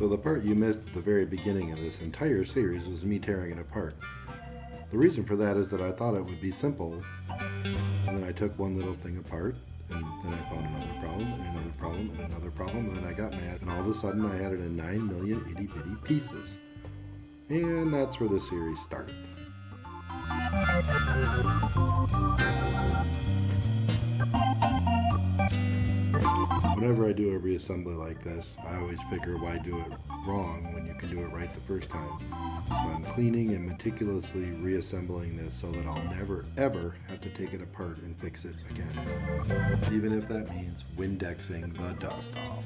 So the part you missed at the very beginning of this entire series was me tearing it apart. The reason for that is that I thought it would be simple, and then I took one little thing apart, and then I found another problem, and another problem, and another problem, and then I got mad, and all of a sudden I had it in 9 million itty bitty pieces. And that's where the series started. Whenever I do a reassembly like this, I always figure why do it wrong when you can do it right the first time. So I'm cleaning and meticulously reassembling this so that I'll never ever have to take it apart and fix it again. Even if that means Windexing the dust off.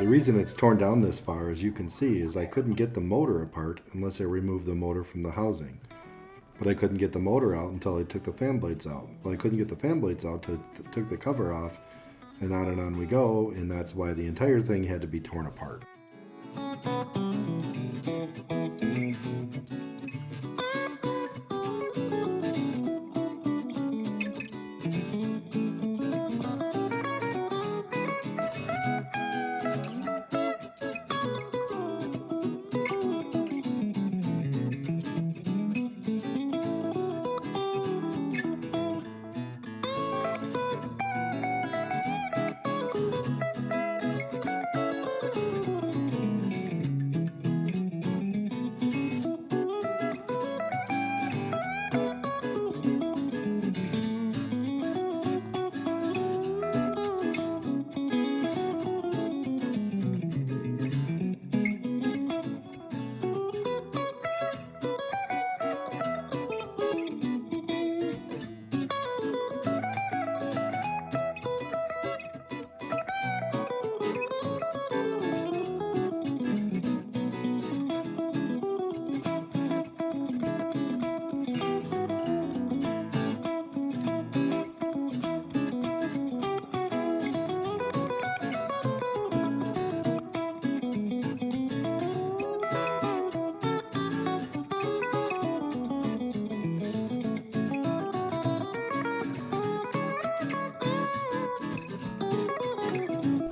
The reason it's torn down this far, as you can see, is I couldn't get the motor apart unless I removed the motor from the housing. But I couldn't get the motor out until I took the fan blades out. Well, I couldn't get the fan blades out until I took the cover off, and on we go, and that's why the entire thing had to be torn apart.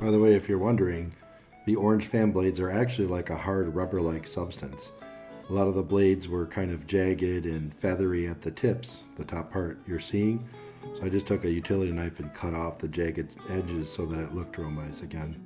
By the way, if you're wondering, the orange fan blades are actually like a hard rubber-like substance. A lot of the blades were kind of jagged and feathery at the tips, the top part you're seeing. So I just took a utility knife and cut off the jagged edges so that it looked real nice again.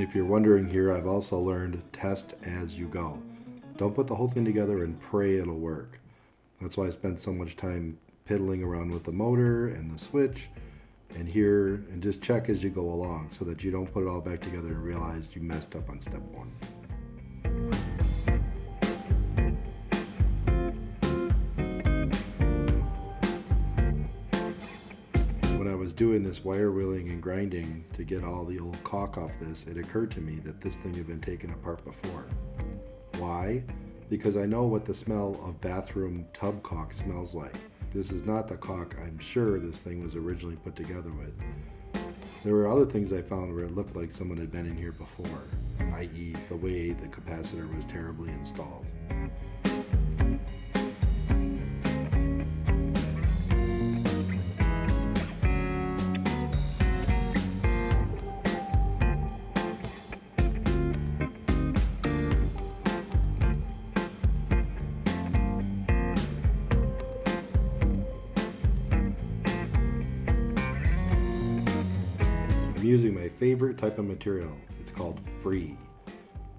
if you're wondering here, I've also learned test as you go. Don't put the whole thing together and pray it'll work. That's why I spend so much time piddling around with the motor and the switch and here, and just check as you go along so that you don't put it all back together and realize you messed up on step one. When I was doing this wire wheeling and grinding to get all the old caulk off this, it occurred to me that this thing had been taken apart before. Why? Because I know what the smell of bathroom tub caulk smells like. This is not the caulk I'm sure this thing was originally put together with. There were other things I found where it looked like someone had been in here before, i.e. the way the capacitor was terribly installed. I'm using my favorite type of material. It's called free.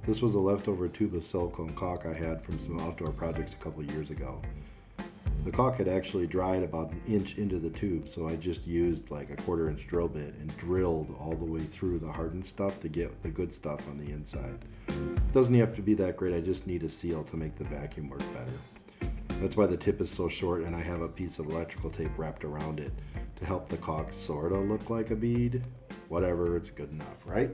This was a leftover tube of silicone caulk I had from some outdoor projects a couple years ago. The caulk had actually dried about an inch into the tube, so I just used like a 1/4-inch drill bit and drilled all the way through the hardened stuff to get the good stuff on the inside. It doesn't have to be that great, I just need a seal to make the vacuum work better. That's why the tip is so short, and I have a piece of electrical tape wrapped around it to help the caulk sort of look like a bead. Whatever, it's good enough, right?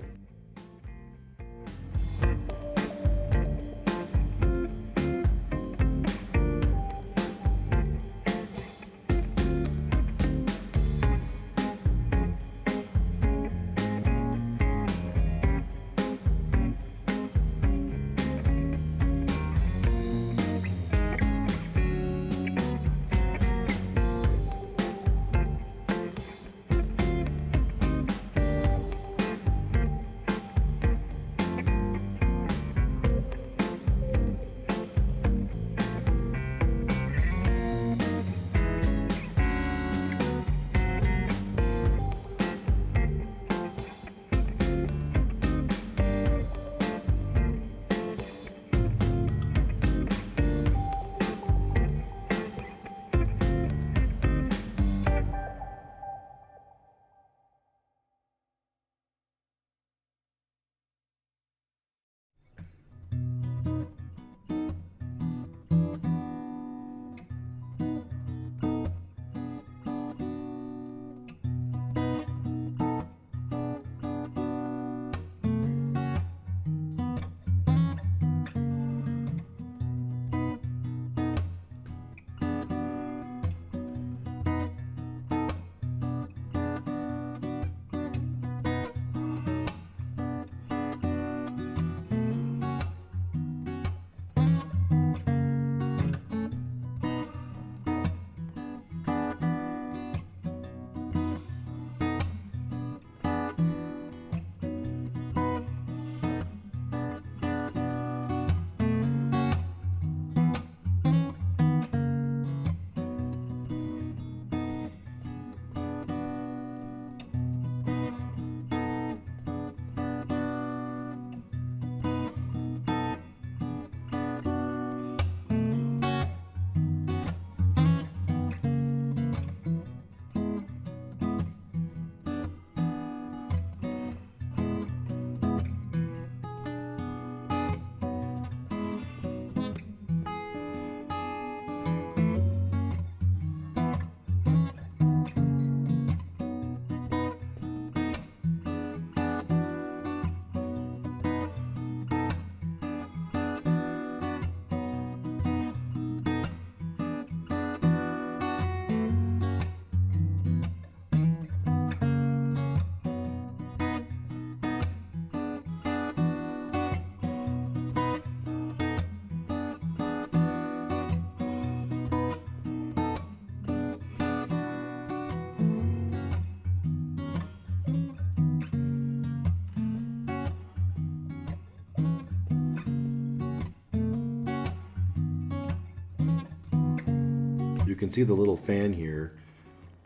You can see the little fan here.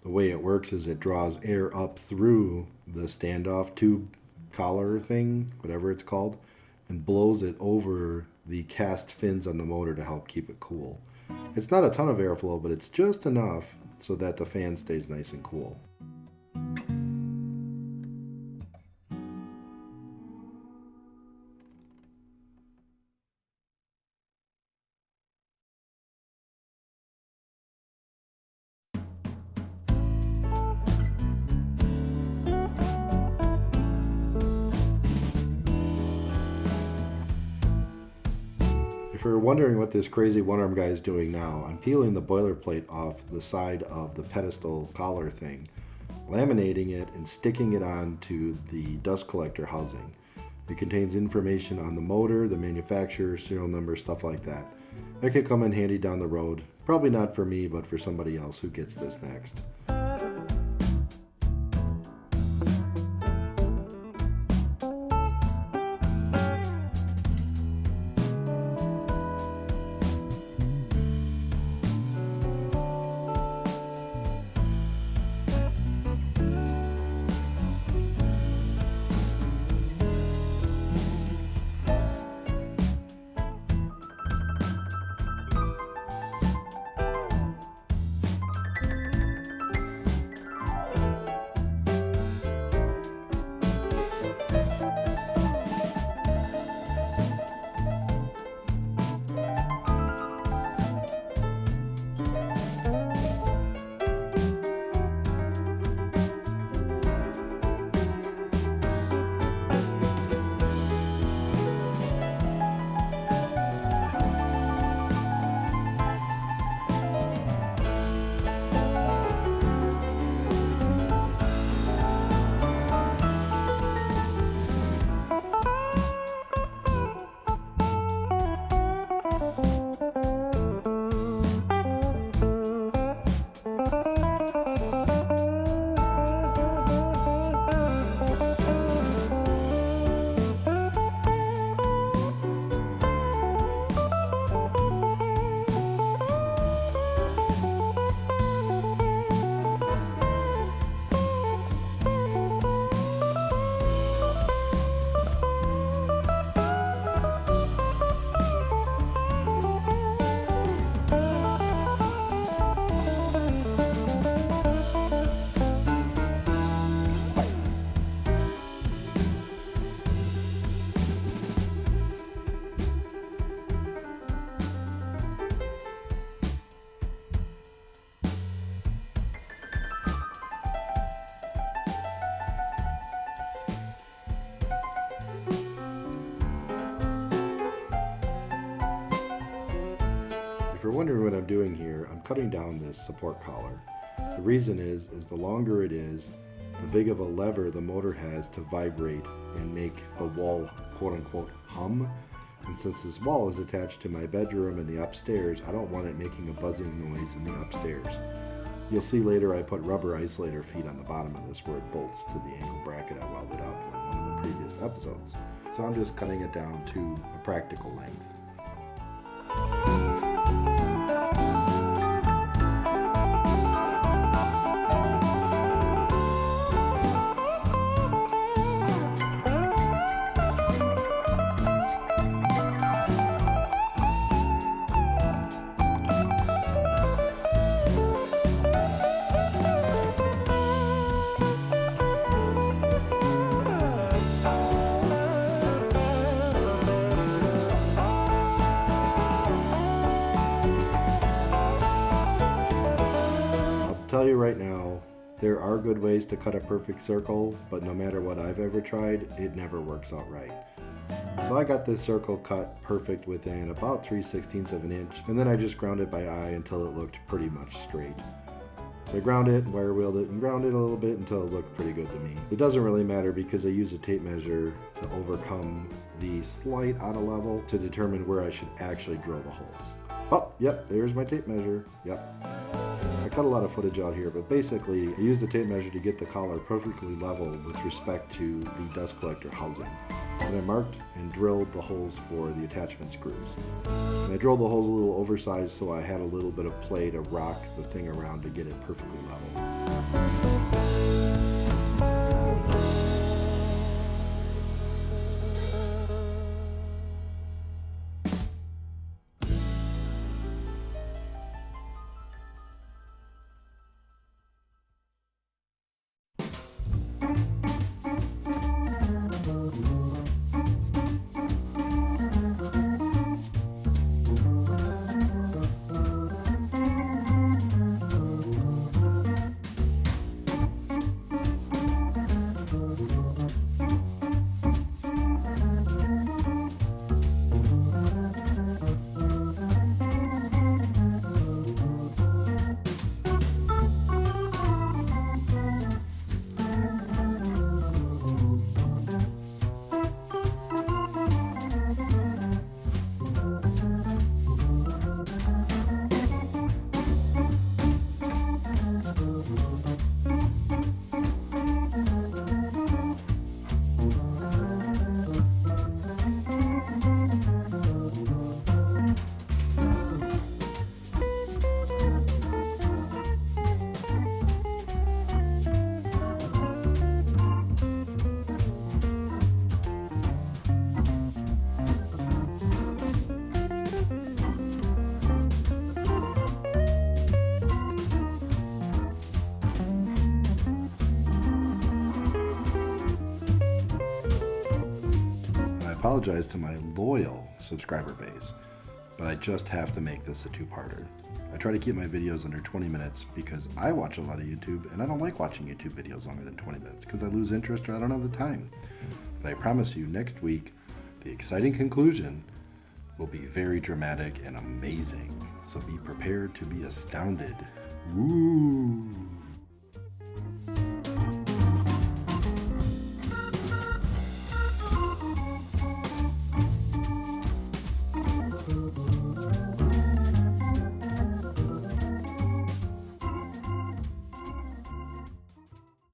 The way it works is it draws air up through the standoff tube collar thing, whatever it's called, and blows it over the cast fins on the motor to help keep it cool. It's not a ton of airflow, but it's just enough so that the fan stays nice and cool. If you're wondering what this crazy one-arm guy is doing now, I'm peeling the boilerplate off the side of the pedestal collar thing, laminating it and sticking it onto the dust collector housing. It contains information on the motor, the manufacturer, serial number, stuff like that. That could come in handy down the road. Probably not for me, but for somebody else who gets this next. If you're wondering what I'm doing here, I'm cutting down this support collar. The reason is the longer it is, the big of a lever the motor has to vibrate and make the wall quote-unquote hum. And since this wall is attached to my bedroom and the upstairs, I don't want it making a buzzing noise in the upstairs. You'll see later I put rubber isolator feet on the bottom of this where it bolts to the ankle bracket I welded up in one of the previous episodes. So I'm just cutting it down to a practical length. Tell you right now, there are good ways to cut a perfect circle, but no matter what I've ever tried, it never works out right. So I got this circle cut perfect within about 3/16 of an inch, and then I just ground it by eye until it looked pretty much straight. So I ground it, wire wheeled it, and ground it a little bit until it looked pretty good to me. It doesn't really matter because I use a tape measure to overcome the slight out of level to determine where I should actually drill the holes. Oh, yep, there's my tape measure, yep. I cut a lot of footage out here, but basically I used the tape measure to get the collar perfectly level with respect to the dust collector housing. Then I marked and drilled the holes for the attachment screws. And I drilled the holes a little oversized so I had a little bit of play to rock the thing around to get it perfectly level. apologize to my loyal subscriber base, but I just have to make this a two-parter. I try to keep my videos under 20 minutes because I watch a lot of YouTube, and I don't like watching YouTube videos longer than 20 minutes because I lose interest or I don't have the time. But I promise you, next week, the exciting conclusion will be very dramatic and amazing. So be prepared to be astounded. Woo!